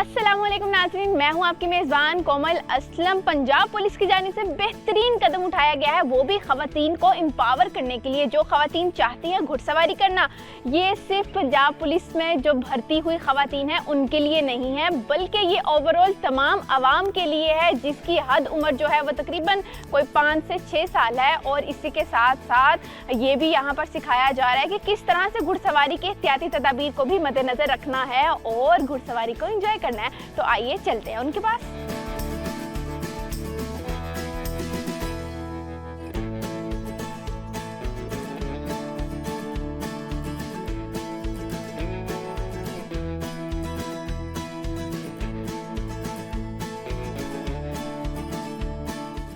अस्सलामुअलैकुम नाज़रीन, मैं हूं आपकी मेज़बान कोमल असलम। पंजाब पुलिस की जानिब से बेहतरीन कदम उठाया गया है, वो भी ख़वातीन को एम्पावर करने के लिए। जो ख़वातीन चाहती हैं घुड़सवारी करना, ये सिर्फ पंजाब पुलिस में जो भर्ती हुई ख़वातीन हैं उनके लिए नहीं है, बल्कि ये ओवरऑल तमाम आवाम के लिए है जिसकी हद उम्र जो है वो तकरीबन कोई 5 से 6 साल है। और इसी के साथ साथ ये भी यहाँ पर सिखाया जा रहा है कि किस तरह से घुड़सवारी के एहतियाती तदाबीर को भी मद्देनज़र रखना है और घुड़सवारी को एंजॉय करना है। तो आइए चलते हैं उनके पास।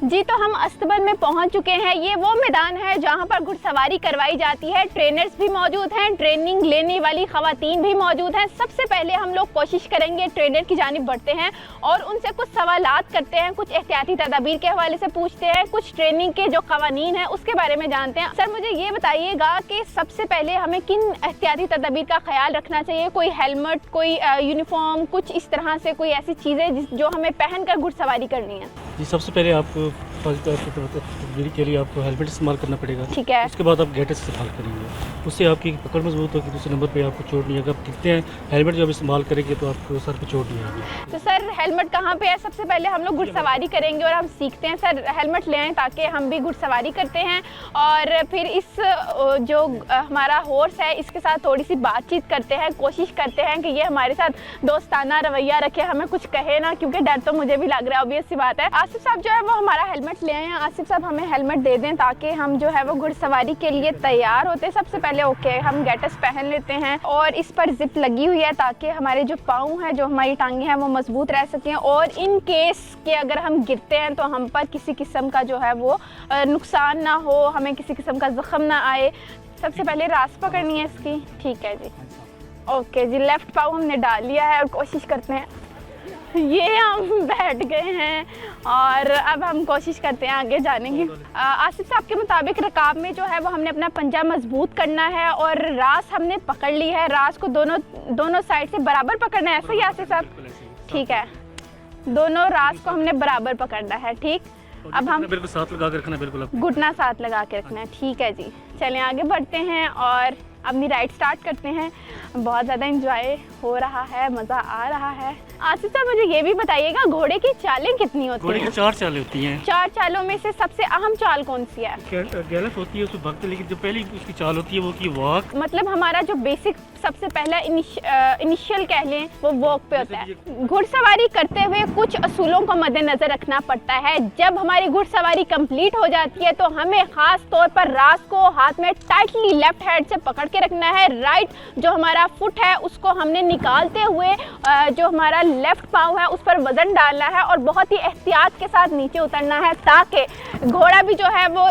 जी तो हम अस्तबल में पहुंच चुके हैं। ये वो मैदान है जहां पर घुड़सवारी करवाई जाती है। ट्रेनर्स भी मौजूद हैं, ट्रेनिंग लेने वाली ख़वातीन भी मौजूद हैं। सबसे पहले हम लोग कोशिश करेंगे, ट्रेनर की जानिब बढ़ते हैं और उनसे कुछ सवालात करते हैं, कुछ एहतियाती तदाबीर के हवाले से पूछते हैं, कुछ ट्रेनिंग के जो कवानीन हैं उसके बारे में जानते हैं। सर मुझे ये बताइएगा कि सबसे पहले हमें किन एहतियाती तदाबीर का ख्याल रखना चाहिए? कोई हेलमेट, कोई यूनिफॉर्म, कुछ इस तरह से कोई ऐसी चीज़ें जो हमें पहन कर घुड़सवारी करनी है? जी सबसे पहले आपको तकबीर के लिए आपको हेलमेट इस्तेमाल करना पड़ेगा। ठीक है। उसके बाद आप गैटेस इस्तेमाल करेंगे, उससे आपकी पकड़ मजबूत होगी। दूसरे नंबर पे आपको चोट नहीं आएगा। आप दिखते हैं हेलमेट जब इस्तेमाल करेंगे तो आपको सर पे चोट नहीं आएगी। तो सर हेलमेट कहाँ पे है? सबसे पहले हम लोग घुड़सवारी करेंगे और हम सीखते हैं। सर हेलमेट ले आएँ ताकि हम भी घुड़सवारी करते हैं और फिर इस जो हमारा हॉर्स है इसके साथ थोड़ी सी बातचीत करते हैं, कोशिश करते हैं कि ये हमारे साथ दोस्ताना रवैया रखे, हमें कुछ कहे ना, क्योंकि डर तो मुझे भी लग रहा है, ऑब्वियस सी बात है। आसिफ साहब जो है वो हमारा हेलमेट ले आए हैं। आसिफ साहब हमें हेलमेट दे दें ताकि हम जो है वो घुड़सवारी के लिए तैयार होते हैं। सबसे पहले ओके हम गैटस पहन लेते हैं और इस पर जिप लगी हुई है ताकि हमारे जो पाँव हैं, जो हमारी टांगें हैं वो मजबूत रह सकें और इन केस के अगर हम गिरते हैं तो हम पर किसी किस्म का जो है वो नुकसान ना हो, हमें किसी किस्म का ज़ख्म ना आए। सबसे पहले रास पकड़नी है इसकी। ठीक है जी, ओके जी। लेफ़्ट पाँव हमने डाल लिया है और कोशिश करते हैं, ये हम बैठ गए हैं और अब हम कोशिश करते हैं आगे जाने की। आसिफ साहब के मुताबिक रकाब में जो है वो हमने अपना पंजा मजबूत करना है और रास हमने पकड़ ली है। रास को दोनों साइड से बराबर पकड़ना है, ऐसा ही आसिफ साहब? ठीक है, दोनों रास को हमने बराबर पकड़ना है। ठीक, अब हम बिल्कुल साथ लगा के रखना, बिल्कुल घुटना साथ लगा के रखना है। ठीक है जी, चलें आगे बढ़ते हैं और अपनी राइड स्टार्ट करते हैं। बहुत ज़्यादा एंजॉय हो रहा है, मज़ा आ रहा है। आसिफ साहब मुझे ये भी बताइएगा, घोड़े की चालें कितनी होती हैं? घोड़े की 4 चालें होती हैं। 4 चालों में से सबसे अहम चाल कौन सी है? गैलप होती है, उसमें भक्त, लेकिन जो पहली उसकी चाल होती है वो की वॉक। मतलब हमारा जो बेसिक सबसे पहला इनिशियल कह लें वो वॉक पे होता है। घुड़सवारी करते हुए कुछ असूलों को मद्देनजर रखना पड़ता है। जब हमारी घुड़सवारी कंप्लीट हो जाती है तो हमें खास तौर पर रास को हाथ में टाइटली लेफ्ट हैंड से पकड़ के रखना है। राइट जो हमारा फुट है उसको हमने निकालते हुए जो हमारा लेफ्ट पाँव है उस पर वजन डालना है और बहुत ही एहतियात के साथ नीचे उतरना है ताकि घोड़ा भी जो है वो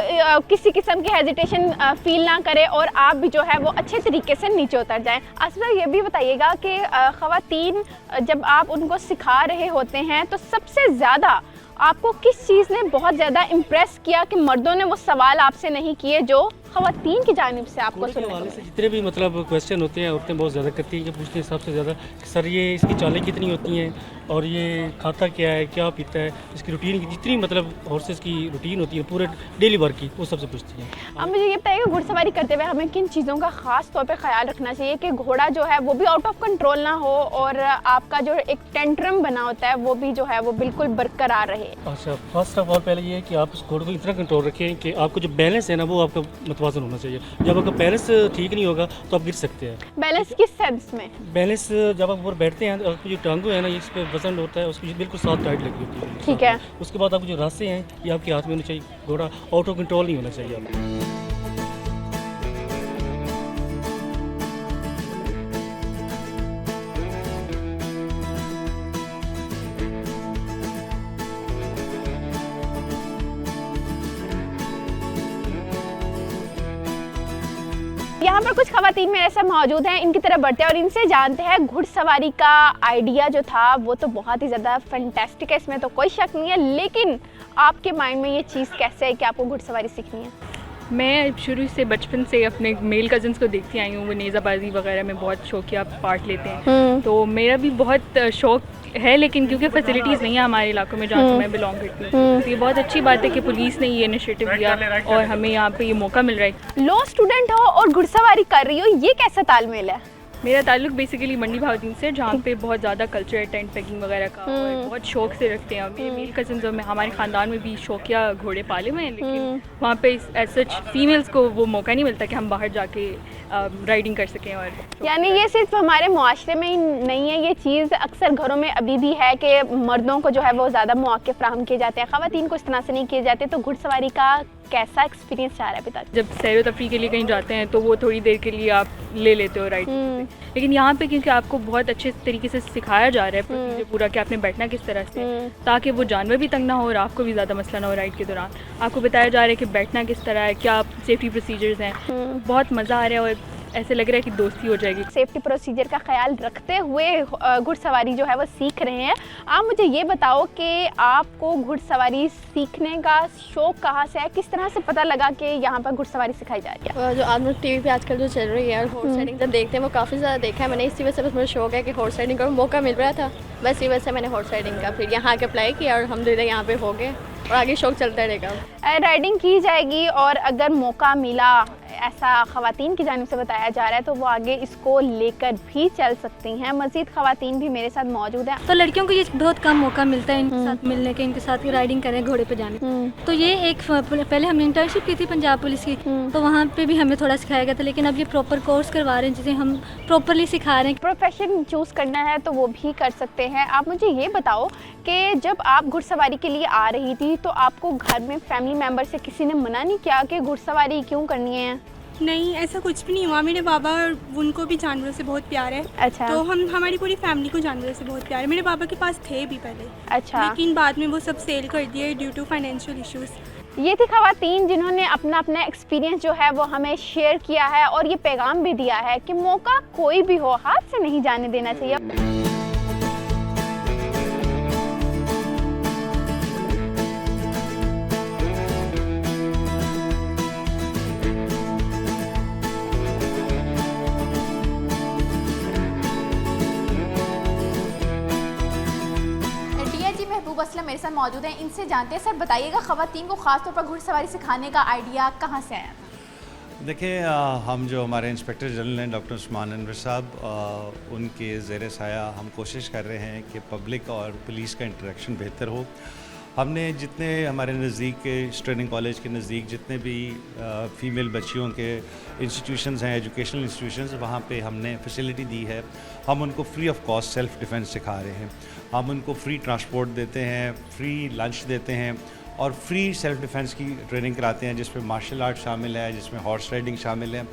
किसी किस्म की हेजिटेशन फील ना करे और आप भी जो है वो अच्छे तरीके से नीचे उतर जाएं। असल ये भी बताइएगा कि ख़वातीन जब आप उनको सिखा रहे होते हैं तो सबसे ज़्यादा आपको किस चीज़ ने बहुत ज़्यादा इम्प्रेस किया कि मर्दों ने वो सवाल आपसे नहीं किए जो ख़वातीन की जानिब से आपको सुनने को मिले? जितने भी मतलब क्वेश्चन होते हैं औरतें बहुत ज़्यादा करती हैं कि पूछते हैं सबसे ज़्यादा सर ये इसकी चालें कितनी होती हैं और ये खाता क्या है, क्या पीता है, इसकी रूटीन की जितनी मतलब हॉर्सेस की रूटीन होती है पूरे डेली वर्क की, वो सबसे पूछती हैं। अब मुझे ये बताइएगा घुड़सवारी करते हुए हमें किन चीज़ों का ख़ास तौर पे ख्याल रखना चाहिए कि घोड़ा जो है वो भी आउट ऑफ कंट्रोल ना हो और आपका जो एक टेंट्रम बना होता है वो भी जो है वो बिल्कुल बरकरार रहे? अच्छा, फर्स्ट ऑफ ऑल पहले ये है कि आप उस घोड़े को इतना कंट्रोल रखें कि आपको जो बैलेंस है ना वो आपका मतवाजन होना चाहिए। जब आपका बैलेंस ठीक नहीं होगा तो आप गिर सकते हैं। बैलेंस किस सेंस में? बैलेंस जब आप ऊपर बैठते हैं आपकी जो टांगों है ना इस पे वजन होता है, उसकी बिल्कुल साथ टाइट लगी होती है। ठीक है। उसके बाद आपको जो रास्ते हैं ये आपके हाथ में होने चाहिए। घोड़ा आउट ऑफ कंट्रोल नहीं होना चाहिए आपको। यहाँ पर कुछ ख़वातीन मेरे साथ मौजूद हैं, इनकी तरफ बढ़ते हैं और इनसे जानते हैं घुड़सवारी का आइडिया जो था वो तो बहुत ही ज़्यादा फैंटास्टिक है, इसमें तो कोई शक नहीं है, लेकिन आपके माइंड में ये चीज़ कैसे है कि आपको घुड़सवारी सीखनी है? मैं शुरू से बचपन से अपने मेल कज़न्स को देखती आई हूँ, वो नेज़ाबाजी वगैरह में बहुत शौकिया पार्ट लेते हैं, तो मेरा भी बहुत शौक़ है, लेकिन क्योंकि फैसिलिटीज़ नहीं है हमारे इलाकों में जहाँ से मैं बिलोंग करती हूँ, तो ये बहुत अच्छी बात है कि पुलिस ने ये इनिशिएटिव लिया और हमें यहाँ पे ये मौका मिल रहा है। लॉ स्टूडेंट हो और घुड़सवारी कर रही हो, ये कैसा तालमेल है? मेरा ताल्लुक बेसिकली मंडी भावदीन से, जहाँ पे बहुत ज़्यादा कल्चर है टेंट पैकिंग वगैरह का, और बहुत शौक से रखते हैं। मेरे मेल कज़न्स और हमारे ख़ानदान में भी शौकिया घोड़े पाले हुए हैं, लेकिन वहाँ पे एज सच फीमेल्स को वो मौका नहीं मिलता कि हम बाहर जाके राइडिंग कर सकें। और यानी ये सिर्फ हमारे मुआशरे में ही नहीं है, ये चीज़ अक्सर घरों में अभी भी है कि मर्दों को जो है वो ज़्यादा मौके फ्राहम किए जाते हैं, ख़वातीन को इस तरह से नहीं किए जाते। तो घुड़सवारी का कैसा एक्सपीरियंस रहा है अभी तक? जब सैर व तफरी के लिए कहीं जाते हैं तो वो थोड़ी देर के लिए आप ले लेते हो राइड, लेकिन यहाँ पे क्योंकि आपको बहुत अच्छे तरीके से सिखाया जा रहा है प्रोसीजर पूरा कि आपने बैठना किस तरह से, ताकि वो जानवर भी तंग ना हो और आपको भी ज़्यादा मसला ना हो राइड के दौरान। आपको बताया जा रहा है कि बैठना किस तरह है, क्या सेफ्टी प्रोसीजर्स हैं। बहुत मज़ा आ रहा है और ऐसे लग रहा है कि दोस्ती हो जाएगी। सेफ्टी प्रोसीजर का ख्याल रखते हुए घुड़सवारी जो है वो सीख रहे हैं। आप मुझे ये बताओ कि आपको घुड़सवारी सीखने का शौक़ कहाँ से है, किस तरह से पता लगा कि यहाँ पर घुड़सवारी सिखाई जा रही है? जो आज टीवी पे आजकल जो चल रही है और हॉर्स राइडिंग जब देखते हैं वो काफ़ी ज़्यादा देखा है मैंने, इसी वजह से बस मुझे शौक है कि हॉर्स राइडिंग का मौका मिल रहा था, बस इसी वजह से मैंने हॉर्स राइडिंग का फिर यहाँ के अप्लाई किया और अल्हम्दुलिल्लाह यहाँ पे हो गए और आगे शौक चलता रहेगा। राइडिंग की जाएगी और अगर मौका मिला, ऐसा ख़वातीन की जानिब से बताया जा रहा है, तो वो आगे इसको लेकर भी चल सकती हैं। मज़ीद ख़वातीन भी मेरे साथ मौजूद हैं। तो लड़कियों को ये बहुत कम मौका मिलता है इनके साथ मिलने के, इनके साथ राइडिंग करें, घोड़े पे जाने। तो ये एक पहले हमने इंटर्नशिप की थी पंजाब पुलिस की, तो वहाँ पे भी हमें थोड़ा सिखाया गया था, लेकिन अब ये प्रॉपर कोर्स करवा रहे हैं जिसे हम प्रॉपरली सिखा रहे हैं। प्रोफेशन चूज़ करना है तो वो भी कर सकते हैं। आप मुझे ये बताओ कि जब आप घुड़सवारी के लिए आ रही थी तो आपको घर में फैमिली मेम्बर से किसी ने मना नहीं किया कि घुड़सवारी क्यों करनी है? नहीं, ऐसा कुछ भी नहीं हुआ। मेरे बाबा, उनको भी जानवरों से बहुत प्यार है। अच्छा। तो हमारी पूरी फैमिली को जानवरों से बहुत प्यार है। मेरे बाबा के पास थे भी पहले, अच्छा, लेकिन बाद में वो सब सेल कर दिए ड्यू टू फाइनेंशियल इश्यूज़। ये थी ख़वातीन जिन्होंने अपना एक्सपीरियंस जो है वो हमें शेयर किया है और ये पैगाम भी दिया है कि मौका कोई भी हो, हाथ से नहीं जाने देना चाहिए। महबूब असलम मेरे साथ मौजूद हैं, इनसे जानते हैं। सर बताइएगा, ख़वातीन को ख़ास तौर पर घुड़सवारी सिखाने का आइडिया कहाँ से आया था? देखिए, हम जो हमारे इंस्पेक्टर जनरल हैं डॉक्टर उस्मान अनवर साहब, उनके ज़ेर साया हम कोशिश कर रहे हैं कि पब्लिक और पुलिस का इंटरेक्शन बेहतर हो। हमने जितने हमारे नज़दीक के ट्रेनिंग कॉलेज के नज़दीक जितने भी फ़ीमेल बच्चियों के इंस्टीट्यूशंस हैं, एजुकेशनल इंस्टीट्यूशंस, वहाँ पे हमने फैसिलिटी दी है। हम उनको free of cost self defence सिखा रहे हैं। हम उनको फ्री ट्रांसपोर्ट देते हैं, फ्री लंच देते हैं और फ्री सेल्फ़ डिफेंस की ट्रेनिंग कराते हैं, जिसमें मार्शल आर्ट शामिल है, जिसमें हॉर्स राइडिंग शामिल है।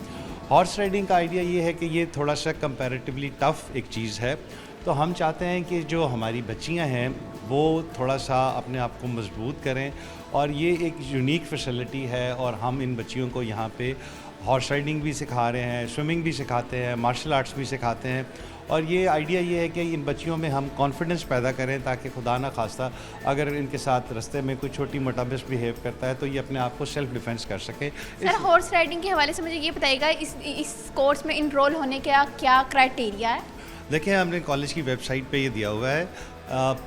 हॉर्स राइडिंग का आइडिया ये है कि ये थोड़ा सा कंपैरेटिवली टफ़ एक चीज़ है, तो हम चाहते हैं कि जो हमारी बच्चियां हैं वो थोड़ा सा अपने आप को मजबूत करें, और ये एक यूनिक फैसिलिटी है। और हम इन बच्चियों को यहाँ पे हॉर्स राइडिंग भी सिखा रहे हैं, स्विमिंग भी सिखाते हैं, मार्शल आर्ट्स भी सिखाते हैं। और ये आइडिया ये है कि इन बच्चियों में हम कॉन्फिडेंस पैदा करें, ताकि खुदा ना खास्ता अगर इनके साथ रास्ते में कोई छोटी मोटा मिसबिहेव करता है तो ये अपने आप को सेल्फ डिफेंस कर सके। सर, हॉर्स राइडिंग के हवाले से मुझे ये बताइएगा, इस कोर्स में इनरोल होने का क्या क्राइटेरिया है? देखिए, हमने कॉलेज की वेबसाइट पे ये दिया हुआ है।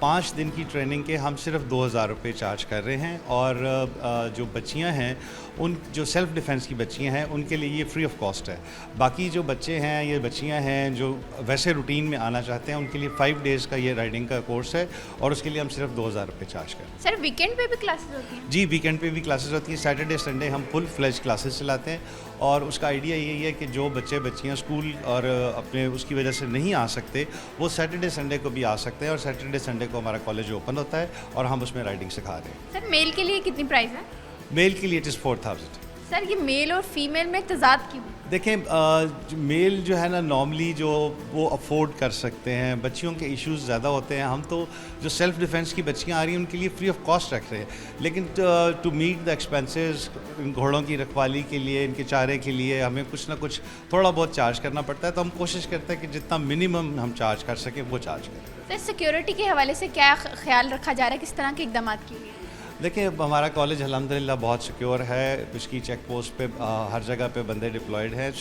5 दिन की ट्रेनिंग के हम सिर्फ 2000 रुपये चार्ज कर रहे हैं, और जो बच्चियां हैं, उन जो सेल्फ़ डिफेंस की बच्चियां हैं उनके लिए ये फ्री ऑफ कॉस्ट है। बाकी जो बच्चे हैं, ये बच्चियां हैं जो वैसे रूटीन में आना चाहते हैं, उनके लिए 5 डेज़ का ये राइडिंग का कोर्स है, और उसके लिए हम सिर्फ 2000 रुपये चार्ज कर रहे हैं। सर, वीकेंड पे भी क्लासेस होती हैं? जी, वीकेंड पे भी क्लासेस होती हैं। सैटरडे संडे हम फुल फ्लेज क्लासेस चलाते हैं, और उसका आइडिया यही है कि जो बच्चे बच्चियां स्कूल और अपने उसकी वजह से नहीं आ सकते, वो सैटरडे संडे को भी आ सकते हैं, और सैटरडे संडे को हमारा कॉलेज ओपन होता है और हम उसमें राइडिंग सिखा रहे हैं। सर, मेल के लिए कितनी प्राइस है? मेल के लिए इट इज़ 4000। सर, ये मेल और फीमेल में तजाद क्यों? देखें, मेल जो है ना, नॉर्मली जो वो अफोर्ड कर सकते हैं, बच्चियों के इश्यूज़ ज़्यादा होते हैं। हम तो जो सेल्फ़ डिफेंस की बच्चियां आ रही हैं उनके लिए फ्री ऑफ कॉस्ट रख रहे हैं, लेकिन टू मीट द एक्सपेंसेस, घोड़ों की रखवाली के लिए, इनके चारे के लिए हमें कुछ ना कुछ थोड़ा बहुत चार्ज करना पड़ता है। तो हम कोशिश करते हैं कि जितना मिनिमम हम चार्ज कर सकें वो चार्ज करें। सर, सिक्योरिटी के हवाले से क्या ख्याल रखा जा रहा है, किस तरह के इकदाम किए गए? देखिए, हमारा कॉलेज अल्हम्दुलिल्लाह बहुत सिक्योर है। उसकी चेक पोस्ट पे हर जगह पे बंदे डिप्लॉयड हैं।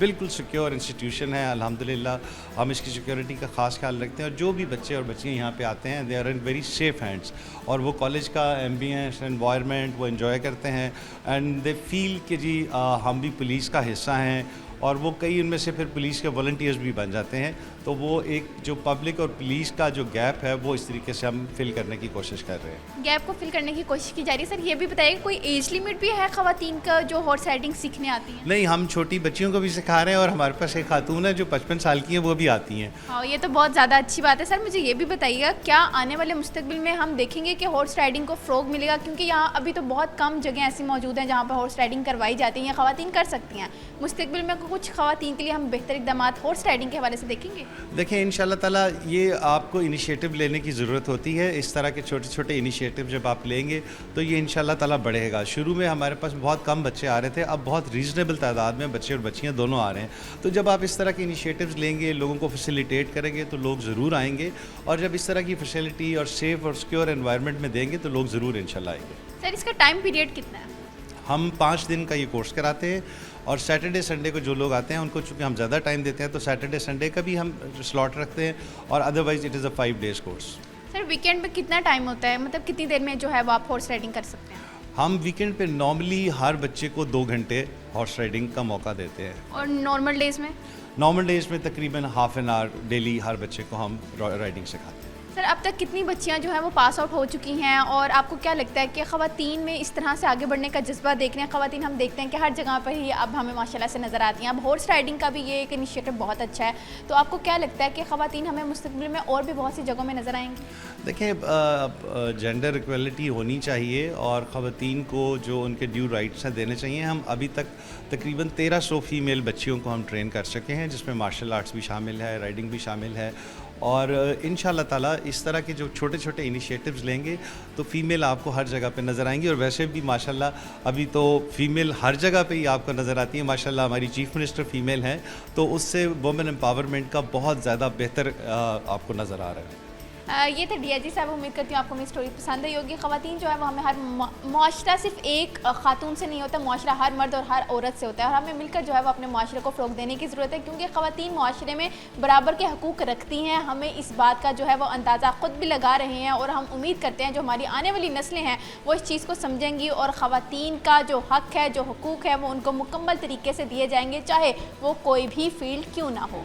बिल्कुल सिक्योर इंस्टीट्यूशन है अल्हम्दुलिल्लाह। हम इसकी सिक्योरिटी का ख़ास ख्याल रखते हैं और जो भी बच्चे और बच्चियाँ यहाँ पे आते हैं they are in very safe hands, और वो कॉलेज का एम्बियंस एनवायरनमेंट वो इन्जॉय करते हैं एंड दे फील कि जी हम भी पुलिस का हिस्सा हैं, और वो कई उनमें से फिर पुलिस के वॉलंटियर्स भी बन जाते हैं। तो वो एक जो पब्लिक और पुलिस का जो गैप है वो इस तरीके से हम फिल करने की कोशिश कर रहे हैं। गैप को फिल करने की कोशिश की जा रही है। सर ये भी बताइए, कोई एज लिमिट भी है ख़वातीन का जो हॉर्स राइडिंग सीखने आती हैं? नहीं, हम छोटी बच्चियों को भी सिखा रहे हैं, और हमारे पास एक खातून है जो 55 साल की है, वो भी आती हैं। हाँ, ये तो बहुत ज़्यादा अच्छी बात है। सर मुझे ये भी बताइएगा, क्या आने वाले मुस्तकबिल में हम देखेंगे कि हॉर्स राइडिंग को फ़रोग मिलेगा? क्योंकि यहाँ अभी तो बहुत कम जगह ऐसी मौजूद हैं जहाँ पर हॉर्स राइडिंग करवाई जाती है, ख़वातीन कर सकती हैं। मुस्तकबिल में कुछ ख़वातीन के लिए हम बेहतर इक़दाम हॉर्स राइडिंग के हवाले से देखेंगे? देखिए, इंशाल्लाह ताला ये आपको इनिशिएटिव लेने की ज़रूरत होती है। इस तरह के छोटे छोटे इनिशिएटिव जब आप लेंगे तो ये इंशाल्लाह ताला बढ़ेगा। शुरू में हमारे पास बहुत कम बच्चे आ रहे थे, अब बहुत रीज़नेबल तादाद में बच्चे और बच्चियाँ दोनों आ रहे हैं। तो जब आप इस तरह के इनिशिएटिव्स लेंगे, लोगों को फैसिलिटेट करेंगे, तो लोग ज़रूर आएंगे, और जब इस तरह की फैसिलिटी और सेफ़ और सिक्योर एनवायरनमेंट में देंगे तो लोग ज़रूर इंशाल्लाह आएंगे। सर इसका टाइम पीरियड कितना है? हम 5 दिन का ये कोर्स कराते हैं, और सैटरडे संडे को जो लोग आते हैं उनको चूँकि हम ज़्यादा टाइम देते हैं तो सैटरडे संडे का भी हम स्लॉट रखते हैं, और otherwise it is a 5 days course. Sir weekend में कितना टाइम होता है, मतलब कितनी देर में जो है वो आप हॉर्स राइडिंग कर सकते हैं? हम वीकेंड पे नॉर्मली हर बच्चे को 2 घंटे हॉर्स राइडिंग का मौका देते हैं। और नॉर्मल डेज़ में? नॉर्मल डेज़ में तकरीबन हाफ एन आवर डेली हर बच्चे को हम राइडिंग सिखाते हैं। सर अब तक कितनी बच्चियां जो हैं वो पास आउट हो चुकी हैं, और आपको क्या लगता है कि ख़वातीन में इस तरह से आगे बढ़ने का जज्बा देख रहे हैं? ख़वातीन हम देखते हैं कि हर जगह पर ही अब हमें माशाल्लाह से नज़र आती हैं। अब हॉर्स राइडिंग का भी ये एक इनिशिएटिव बहुत अच्छा है, तो आपको क्या लगता है कि ख़वातीन हमें मुस्तक़बिल में और भी बहुत सी जगहों में नज़र आएंगी? देखिए, जेंडर इक्वलिटी होनी चाहिए, और ख़वातीन को जो उनके ड्यू राइट्स हैं देने चाहिए। हम अभी तक तकरीबन 1300 फ़ीमेल बच्चियों को हम ट्रेन कर सके हैं, जिसमें मार्शल आर्ट्स भी शामिल है, राइडिंग भी शामिल है, और इंशाल्लाह ताला इस तरह के जो छोटे छोटे इनिशिएटिव्स लेंगे तो फ़ीमेल आपको हर जगह पे नज़र आएंगी। और वैसे भी माशाल्लाह अभी तो फ़ीमेल हर जगह पे ही आपको नज़र आती है। माशाल्लाह हमारी चीफ़ मिनिस्टर फ़ीमेल हैं, तो उससे वुमेन एम्पावरमेंट का बहुत ज़्यादा बेहतर आपको नज़र आ रहा है। ये थे डीआईजी साहब। उम्मीद करती हूँ आपको मेरी स्टोरी पसंद आई होगी। ख़वातीन जो है वो हमें हर मुआशरा सिर्फ एक खातून से नहीं होता, मुआशरा हर मर्द और हर औरत से होता है, और हमें मिलकर जो है वो अपने मुआशरे को फ़रोग़ देने की ज़रूरत है, क्योंकि ख़वातीन मुआशरे में बराबर के हकूक़ रखती हैं। हमें इस बात का जो है वो अंदाज़ा ख़ुद भी लगा रहे हैं, और हम उम्मीद करते हैं जो हमारी आने वाली नस्लें हैं वो इस चीज़ को समझेंगी, और ख़वातीन का जो हक़ है, जो हकूक़ है, वो उनको मुकम्मल तरीके से दिए जाएंगे, चाहे वो कोई भी फील्ड क्यों ना हो।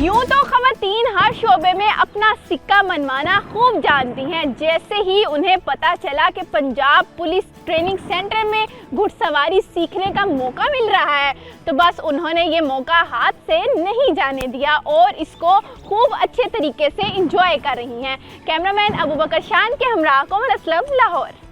यूँ तो ख़वातीन हर शोबे में अपना सिक्का मनवाना खूब जानती हैं। जैसे ही उन्हें पता चला कि पंजाब पुलिस ट्रेनिंग सेंटर में घुड़सवारी सीखने का मौका मिल रहा है, तो बस उन्होंने ये मौका हाथ से नहीं जाने दिया और इसको खूब अच्छे तरीके से एंजॉय कर रही हैं। कैमरामैन अबू बकर शान के हमरा कोमल असलम, लाहौर।